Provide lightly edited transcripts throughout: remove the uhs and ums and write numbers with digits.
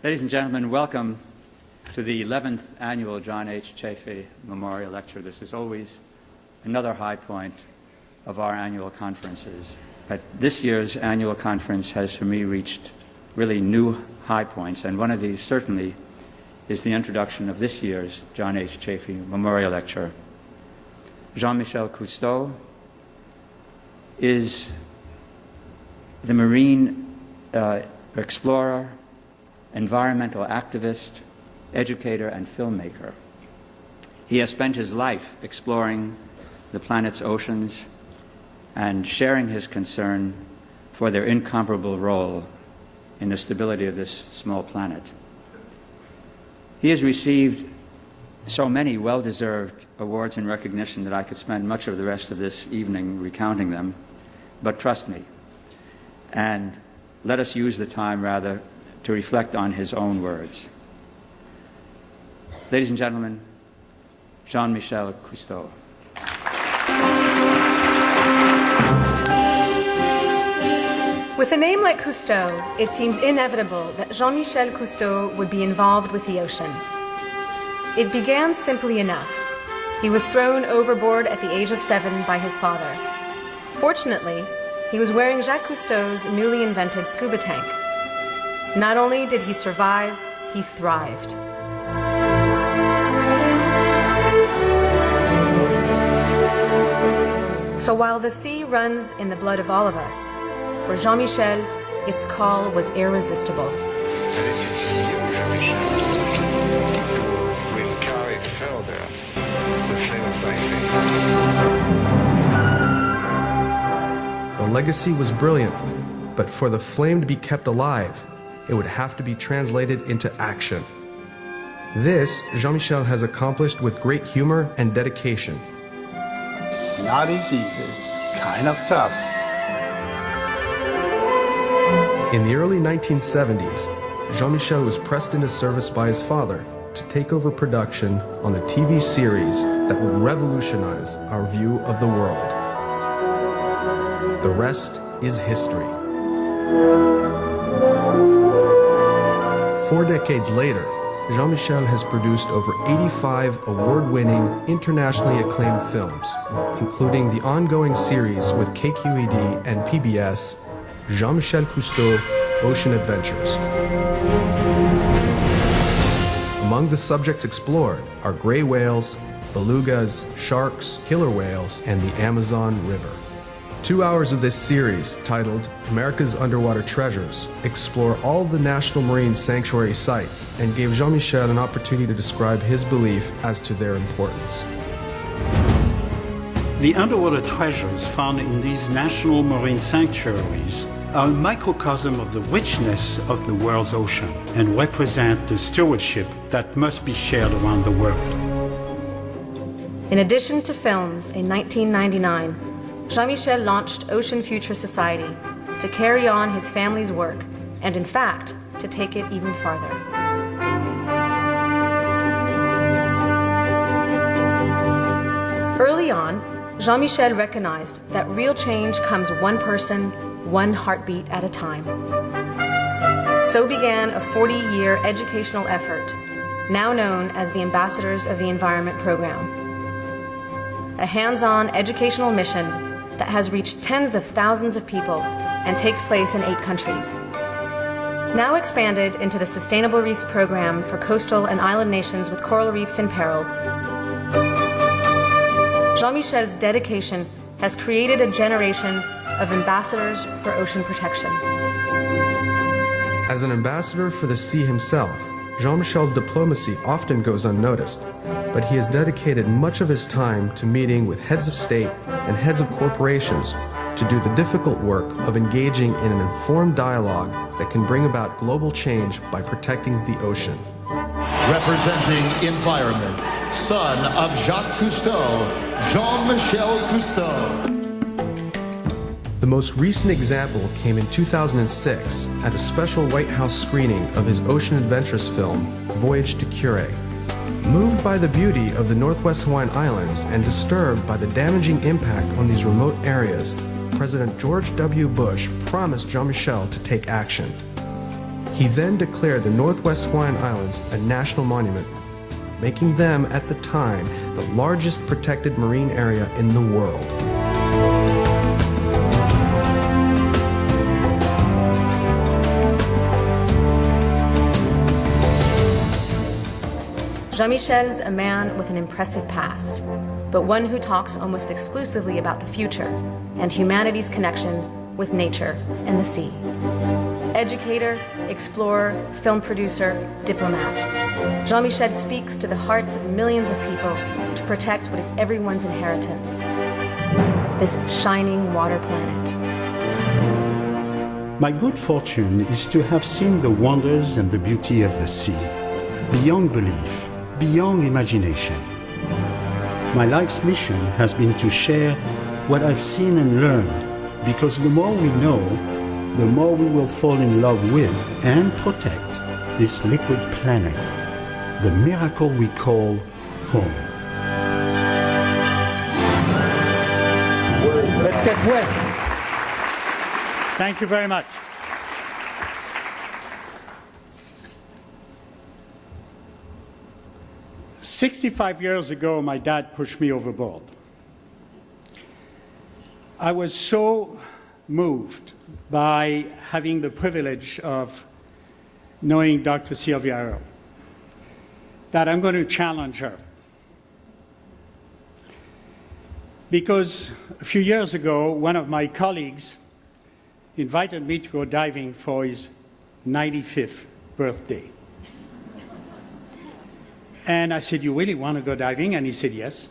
Ladies and gentlemen, welcome to the 11th annual John H. Chaffee Memorial Lecture. This is always another high point of our annual conferences. But this year's annual conference has, for me, reached really new high points, and one of these certainly is the introduction of this year's John H. Chaffee Memorial Lecture. Jean-Michel Cousteau is the marine explorer, environmental activist, educator, and filmmaker. He has spent his life exploring the planet's oceans and sharing his concern for their incomparable role in the stability of this small planet. He has received so many well-deserved awards and recognition that I could spend much of the rest of this evening recounting them, but trust me, and let us use the time rather to reflect on his own words. Ladies and gentlemen, Jean-Michel Cousteau. With a name like Cousteau, it seems inevitable that Jean-Michel Cousteau would be involved with the ocean. It began simply enough. He was thrown overboard at the age of 7 by his father. Fortunately, he was wearing Jacques Cousteau's newly invented scuba tank. Not only did he survive, he thrived. So while the sea runs in the blood of all of us, for Jean-Michel, its call was irresistible. And it is you, Jean-Michel, who will carry further the flame of my faith. The legacy was brilliant, but for the flame to be kept alive, it would have to be translated into action. This, Jean-Michel has accomplished with great humor and dedication. It's not easy, it's kind of tough. In the early 1970s, Jean-Michel was pressed into service by his father to take over production on the TV series that would revolutionize our view of the world. The rest is history. 4 decades later, Jean-Michel has produced over 85 award-winning, internationally acclaimed films, including the ongoing series with KQED and PBS, Jean-Michel Cousteau, Ocean Adventures. Among the subjects explored are gray whales, belugas, sharks, killer whales, and the Amazon River. 2 hours of this series, titled America's Underwater Treasures, explore all the National Marine Sanctuary sites and gave Jean-Michel an opportunity to describe his belief as to their importance. The underwater treasures found in these national marine sanctuaries are a microcosm of the richness of the world's ocean and represent the stewardship that must be shared around the world. In addition to films, in 1999, Jean-Michel launched Ocean Future Society to carry on his family's work and, in fact, to take it even farther. Early on, Jean-Michel recognized that real change comes one person, one heartbeat at a time. So began a 40-year educational effort, now known as the Ambassadors of the Environment Program. A hands-on educational mission that has reached tens of thousands of people and takes place in 8 countries. Now expanded into the Sustainable Reefs Program for coastal and island nations with coral reefs in peril, Jean-Michel's dedication has created a generation of ambassadors for ocean protection. As an ambassador for the sea himself, Jean-Michel's diplomacy often goes unnoticed, but he has dedicated much of his time to meeting with heads of state and heads of corporations to do the difficult work of engaging in an informed dialogue that can bring about global change by protecting the ocean. Representing environment, son of Jacques Cousteau, Jean-Michel Cousteau. The most recent example came in 2006 at a special White House screening of his ocean adventures film, Voyage to Cure. Moved by the beauty of the Northwest Hawaiian Islands and disturbed by the damaging impact on these remote areas, President George W. Bush promised Jean-Michel to take action. He then declared the Northwest Hawaiian Islands a national monument, making them at the time the largest protected marine area in the world. Jean-Michel's a man with an impressive past, but one who talks almost exclusively about the future and humanity's connection with nature and the sea. Educator, explorer, film producer, diplomat, Jean-Michel speaks to the hearts of millions of people to protect what is everyone's inheritance, this shining water planet. My good fortune is to have seen the wonders and the beauty of the sea, beyond belief, beyond imagination. My life's mission has been to share what I've seen and learned, because the more we know, the more we will fall in love with and protect this liquid planet, the miracle we call home. Let's get wet. Thank you very much. "65 years ago, my dad pushed me overboard. I was so moved by having the privilege of knowing Dr. Sylvia Earle that I'm going to challenge her. Because a few years ago, one of my colleagues invited me to go diving for his 95th birthday. And I said, "You really want to go diving?" And he said, "Yes."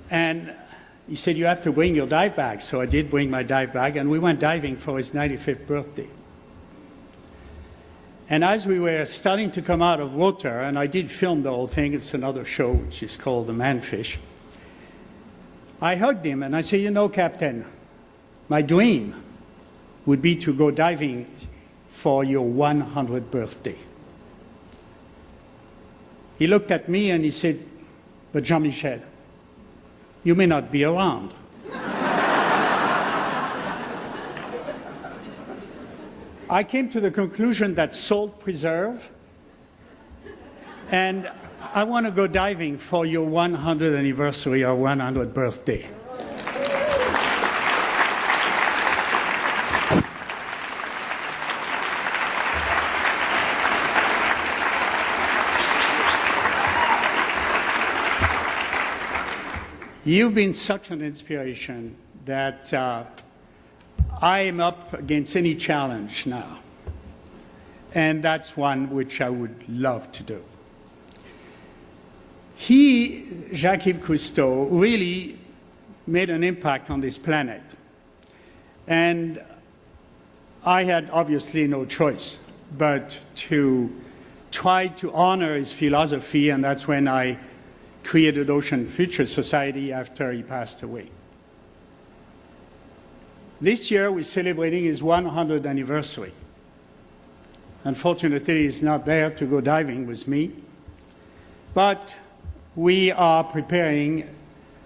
And he said, "You have to bring your dive bag." So I did bring my dive bag, and we went diving for his 95th birthday. And as we were starting to come out of water, and I did film the whole thing, it's another show which is called The Manfish, I hugged him and I said, "You know, Captain, my dream would be to go diving for your 100th birthday." He looked at me and he said, "But Jean-Michel, you may not be around." I came to the conclusion that salt preserve, and I want to go diving for your 100th anniversary or 100th birthday. You've been such an inspiration that I am up against any challenge now. And that's one which I would love to do. He, Jacques-Yves Cousteau, really made an impact on this planet. And I had obviously no choice but to try to honor his philosophy, and that's when I created Ocean Future Society after he passed away. This year we're celebrating his 100th anniversary. Unfortunately, he's not there to go diving with me, but we are preparing,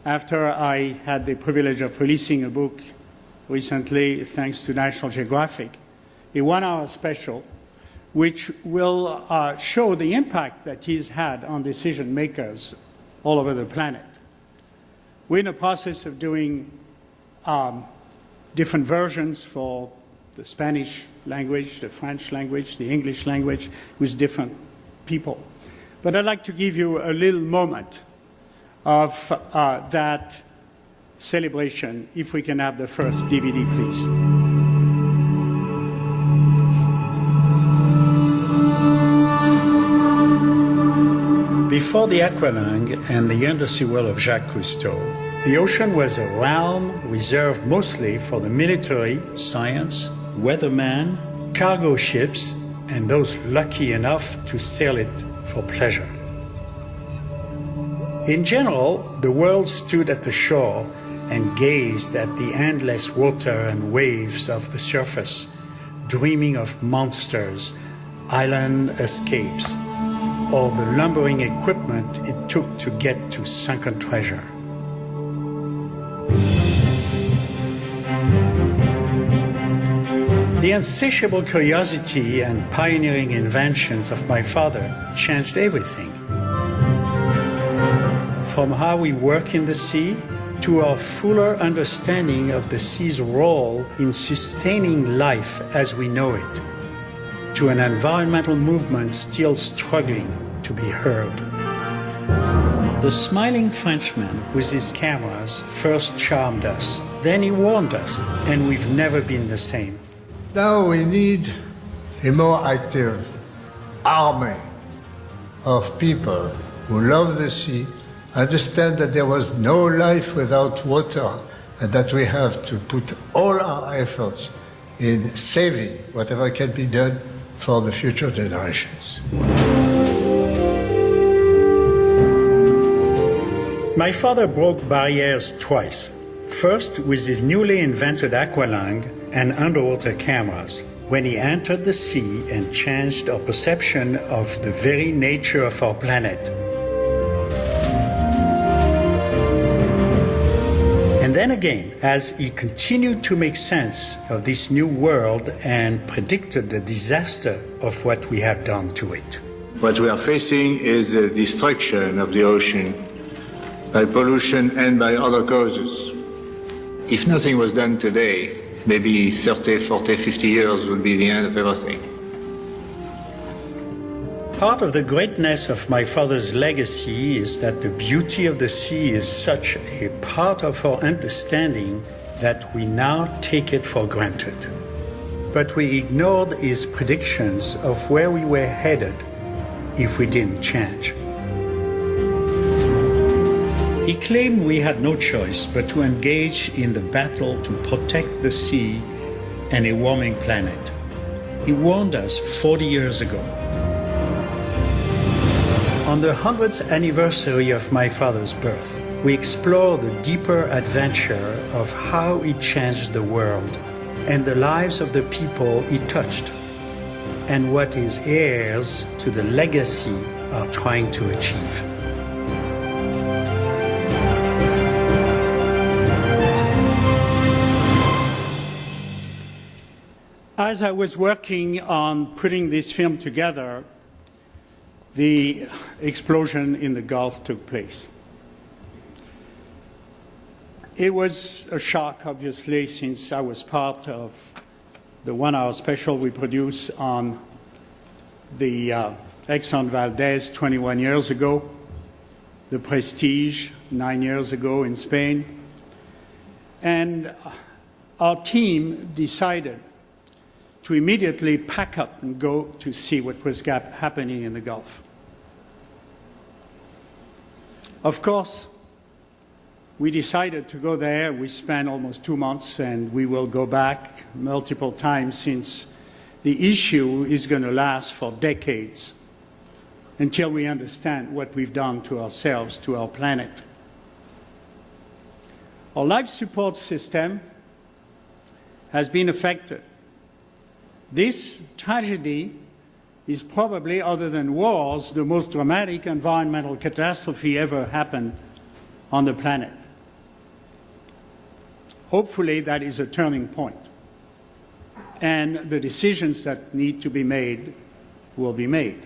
after I had the privilege of releasing a book recently, thanks to National Geographic, a one-hour special, which will show the impact that he's had on decision makers all over the planet. We're in the process of doing different versions for the Spanish language, the French language, the English language, with different people. But I'd like to give you a little moment of that celebration, if we can have the first DVD, please. Before the aqualung and the undersea world of Jacques Cousteau, The ocean was a realm reserved mostly for the military, science, weathermen, cargo ships, and those lucky enough to sail it for pleasure. In general, the world stood at the shore and gazed at the endless water and waves of the surface, dreaming of monsters, island escapes, or the lumbering equipment it took to get to sunken treasure. The insatiable curiosity and pioneering inventions of my father changed everything. From how we work in the sea to our fuller understanding of the sea's role in sustaining life as we know it, to an environmental movement still struggling to be heard. The smiling Frenchman with his cameras first charmed us, then he warned us, and we've never been the same. Now we need a more active army of people who love the sea, understand that there was no life without water, and that we have to put all our efforts in saving whatever can be done for the future generations. My father broke barriers twice. First with his newly invented aqualung and underwater cameras, when he entered the sea and changed our perception of the very nature of our planet. And then again, as he continued to make sense of this new world and predicted the disaster of what we have done to it. What we are facing is the destruction of the ocean by pollution and by other causes. If nothing was done today, maybe 30, 40, 50 years would be the end of everything. Part of the greatness of my father's legacy is that the beauty of the sea is such a part of our understanding that we now take it for granted. But we ignored his predictions of where we were headed if we didn't change. He claimed we had no choice but to engage in the battle to protect the sea and a warming planet. He warned us 40 years ago. On the 100th anniversary of my father's birth, we explore the deeper adventure of how he changed the world and the lives of the people he touched, and what his heirs to the legacy are trying to achieve. As I was working on putting this film together, the explosion in the Gulf took place. It was a shock, obviously, since I was part of the one-hour special we produced on the Exxon Valdez 21 years ago, the Prestige 9 years ago in Spain. And our team decided to immediately pack up and go to see what was happening in the Gulf. Of course, we decided to go there. We spent almost 2 months, and we will go back multiple times since the issue is going to last for decades until we understand what we've done to ourselves, to our planet. Our life support system has been affected. This tragedy is probably, other than wars, the most dramatic environmental catastrophe ever happened on the planet. Hopefully, that is a turning point, and the decisions that need to be made will be made.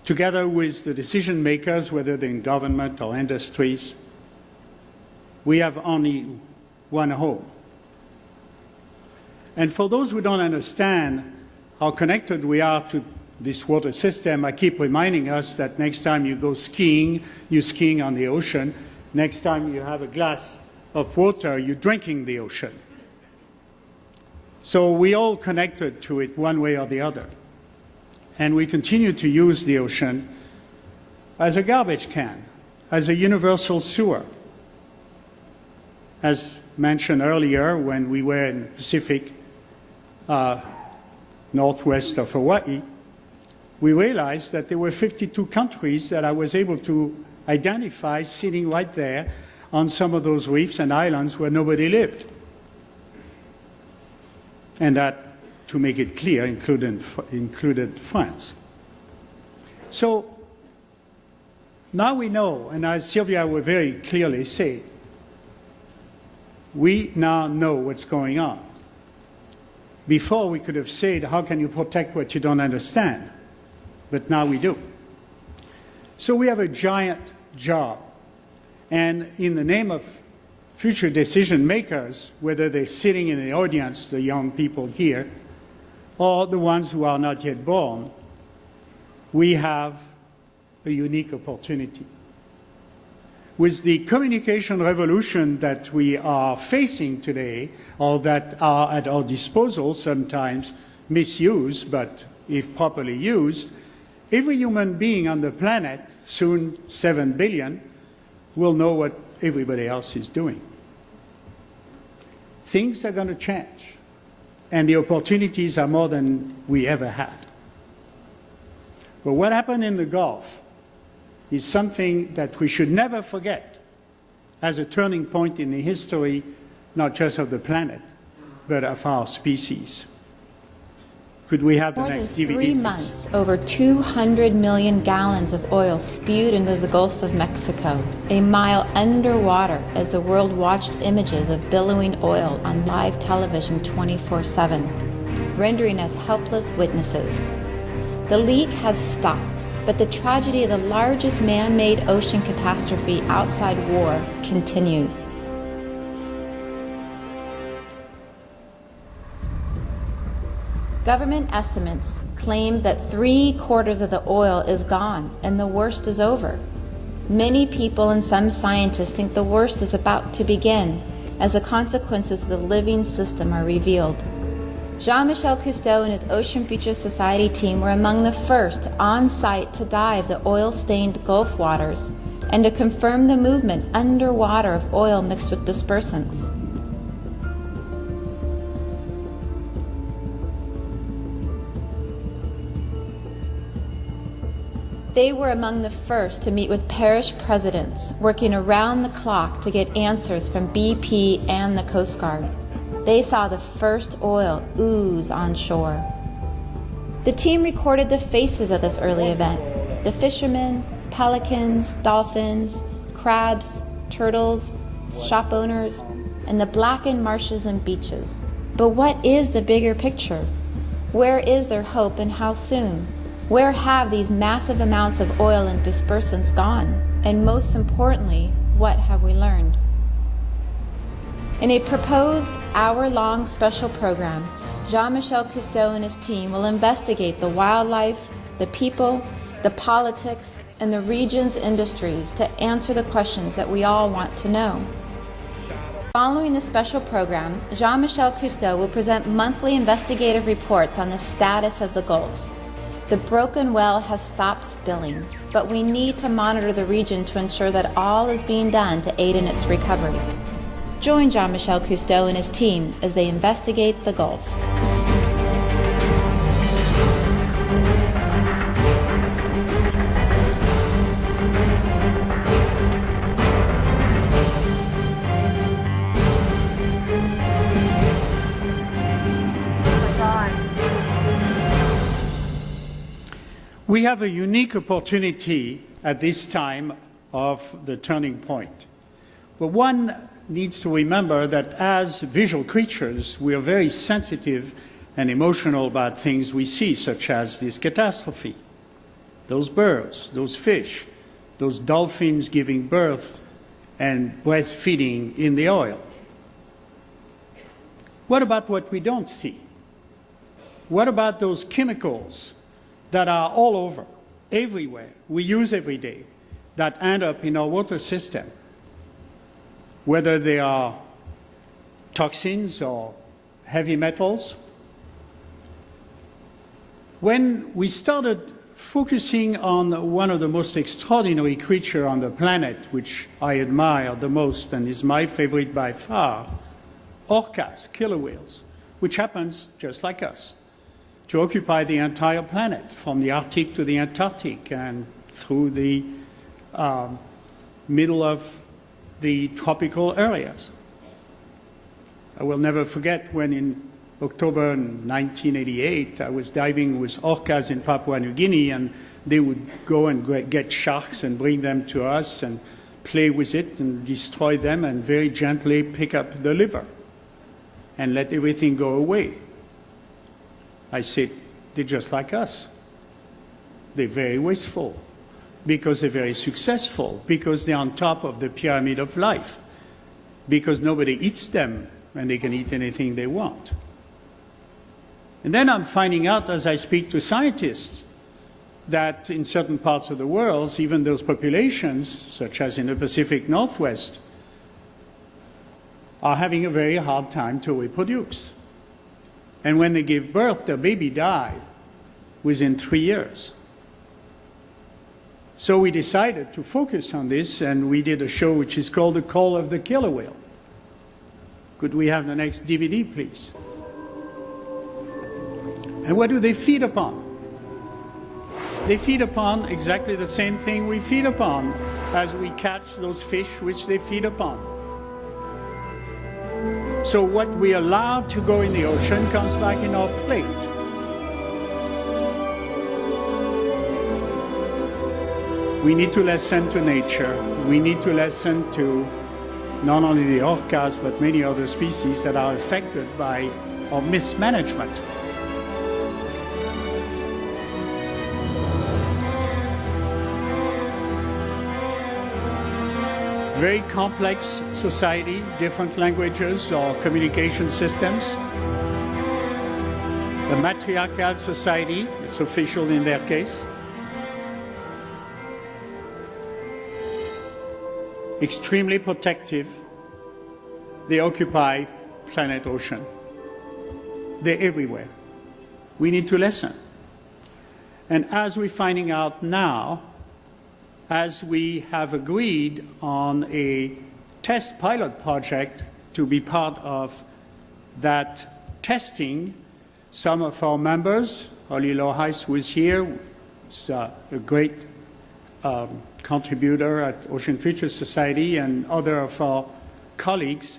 Together with the decision makers, whether they're in government or industries, we have only one hope. And for those who don't understand how connected we are to this water system, I keep reminding us that next time you go skiing, you're skiing on the ocean. Next time you have a glass of water, you're drinking the ocean. So we're all connected to it one way or the other. And we continue to use the ocean as a garbage can, as a universal sewer. As mentioned earlier, when we were in the Pacific, northwest of Hawaii, we realized that there were 52 countries that I was able to identify sitting right there on some of those reefs and islands where nobody lived. And that, to make it clear, included France. So now we know, and as Sylvia will very clearly say, we now know what's going on. Before we could have said, how can you protect what you don't understand? But now we do. So we have a giant job. And in the name of future decision makers, whether they're sitting in the audience, the young people here, or the ones who are not yet born, we have a unique opportunity. With the communication revolution that we are facing today, or that are at our disposal, sometimes misused, but if properly used, every human being on the planet, soon 7 billion, will know what everybody else is doing. Things are going to change, and the opportunities are more than we ever had. But what happened in the Gulf is something that we should never forget as a turning point in the history, not just of the planet, but of our species. Could we have the next DVD? More than 3 months, over 200 million gallons of oil spewed into the Gulf of Mexico, a mile underwater as the world watched images of billowing oil on live television 24/7, rendering us helpless witnesses. The leak has stopped, but the tragedy of the largest man-made ocean catastrophe outside war continues. Government estimates claim that 3/4 of the oil is gone and the worst is over. Many people and some scientists think the worst is about to begin as the consequences of the living system are revealed. Jean-Michel Cousteau and his Ocean Future Society team were among the first on site to dive the oil-stained Gulf waters and to confirm the movement underwater of oil mixed with dispersants. They were among the first to meet with parish presidents, working around the clock to get answers from BP and the Coast Guard. They saw the first oil ooze on shore. The team recorded the faces of this early event: the fishermen, pelicans, dolphins, crabs, turtles, shop owners, and the blackened marshes and beaches. But what is the bigger picture? Where is their hope and how soon? Where have these massive amounts of oil and dispersants gone? And most importantly, what have we learned? In a proposed hour-long special program, Jean-Michel Cousteau and his team will investigate the wildlife, the people, the politics, and the region's industries to answer the questions that we all want to know. Following the special program, Jean-Michel Cousteau will present monthly investigative reports on the status of the Gulf. The broken well has stopped spilling, but we need to monitor the region to ensure that all is being done to aid in its recovery. Join Jean-Michel Cousteau and his team as they investigate the Gulf. We have a unique opportunity at this time of the turning point. But one needs to remember that as visual creatures, we are very sensitive and emotional about things we see, such as this catastrophe, those birds, those fish, those dolphins giving birth and breastfeeding in the oil. What about what we don't see? What about those chemicals that are all over, everywhere, we use every day, that end up in our water system, whether they are toxins or heavy metals? When we started focusing on one of the most extraordinary creatures on the planet, which I admire the most and is my favorite by far, orcas, killer whales, which happens just like us, to occupy the entire planet, from the Arctic to the Antarctic and through the middle of the tropical areas. I will never forget when in October 1988, I was diving with orcas in Papua New Guinea, and they would go and get sharks and bring them to us and play with it and destroy them and very gently pick up the liver and let everything go away. I said, they're just like us. They're very wasteful because they're very successful, because they're on top of the pyramid of life, because nobody eats them and they can eat anything they want. And then I'm finding out as I speak to scientists that in certain parts of the world, even those populations, such as in the Pacific Northwest, are having a very hard time to reproduce. And when they give birth, their baby died within 3 years. So we decided to focus on this, and we did a show which is called The Call of the Killer Whale. Could we have the next DVD, please? And what do they feed upon? They feed upon exactly the same thing we feed upon as we catch those fish which they feed upon. So what we allow to go in the ocean comes back in our plate. We need to listen to nature. We need to listen to not only the orcas, but many other species that are affected by our mismanagement. Very complex society, different languages or communication systems. A matriarchal society, it's official in their case. Extremely protective. They occupy planet ocean. They're everywhere. We need to listen. And as we're finding out now, as we have agreed on a test pilot project to be part of that testing, some of our members, Ollie Lohais, who is here, is a great contributor at Ocean Feature Society, and other of our colleagues,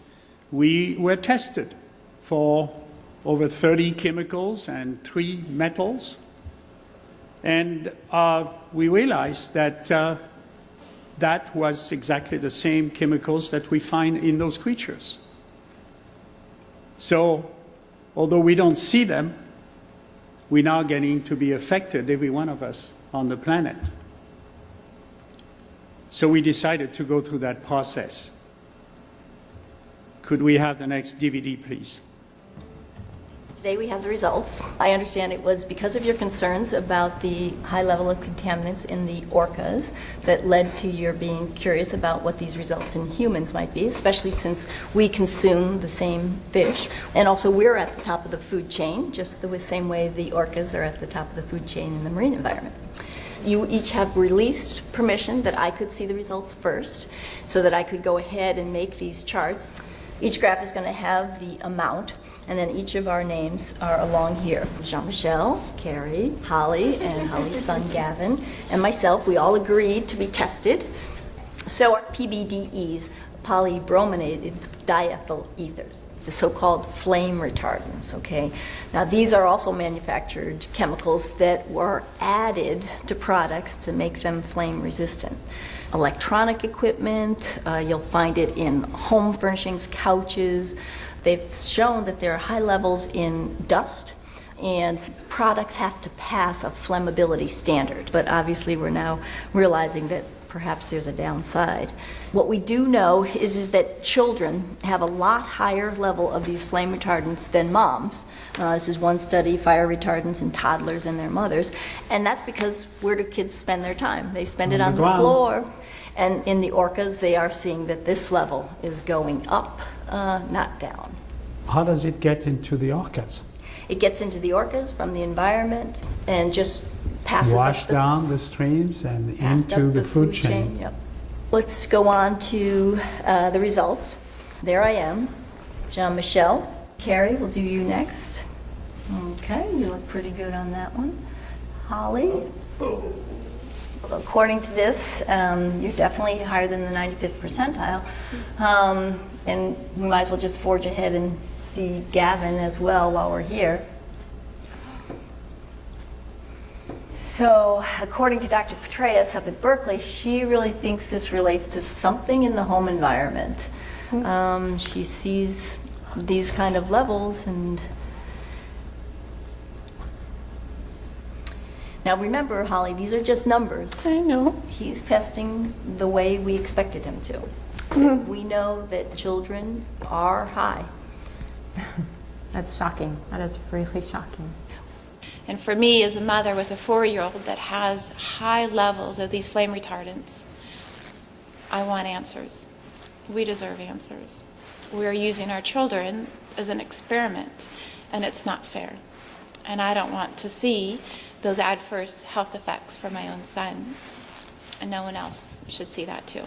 we were tested for over 30 chemicals and 3 metals. And we realized that that was exactly the same chemicals that we find in those creatures. So, although we don't see them, we're now getting to be affected, every one of us, on the planet. So we decided to go through that process. Could we have the next DVD, please? Today we have the results. I understand it was because of your concerns about the high level of contaminants in the orcas that led to your being curious about what these results in humans might be, especially since we consume the same fish. And also we're at the top of the food chain, just the same way the orcas are at the top of the food chain in the marine environment. You each have released permission that I could see the results first, so that I could go ahead and make these charts. Each graph is going to have the amount, and then each of our names are along here. Jean-Michel, Carrie, Holly, and Holly's son Gavin, and myself, we all agreed to be tested. So our PBDEs, polybrominated diethyl ethers, the so-called flame retardants, okay? Now these are also manufactured chemicals that were added to products to make them flame resistant. Electronic equipment, you'll find it in home furnishings, couches. They've shown that there are high levels in dust, and products have to pass a flammability standard. But obviously we're now realizing that perhaps there's a downside. What we do know is that children have a lot higher level of these flame retardants than moms. This is one study, fire retardants in toddlers and their mothers. And that's because where do kids spend their time? They spend it on the floor. And in the orcas, they are seeing that this level is going up, not down. How does it get into the orcas? It gets into the orcas from the environment and just passes wash up the, down the streams and passed into up the food chain. Yep. Let's go on to the results. There I am. Jean-Michel. Carrie, we'll do you next. Okay, you look pretty good on that one. Holly. According to this, you're definitely higher than the 95th percentile. And we might as well just forge ahead and see Gavin as well while we're here. So, according to Dr. Petraeus up at Berkeley, she really thinks this relates to something in the home environment. She sees these kind of levels and now remember, Holly, these are just numbers. I know. He's testing the way we expected him to. We know that children are high. That's shocking. That is really shocking. And for me, as a mother with a 4-year-old that has high levels of these flame retardants, I want answers. We deserve answers. We're using our children as an experiment, and it's not fair. And I don't want to see those adverse health effects for my own son, and no one else should see that too.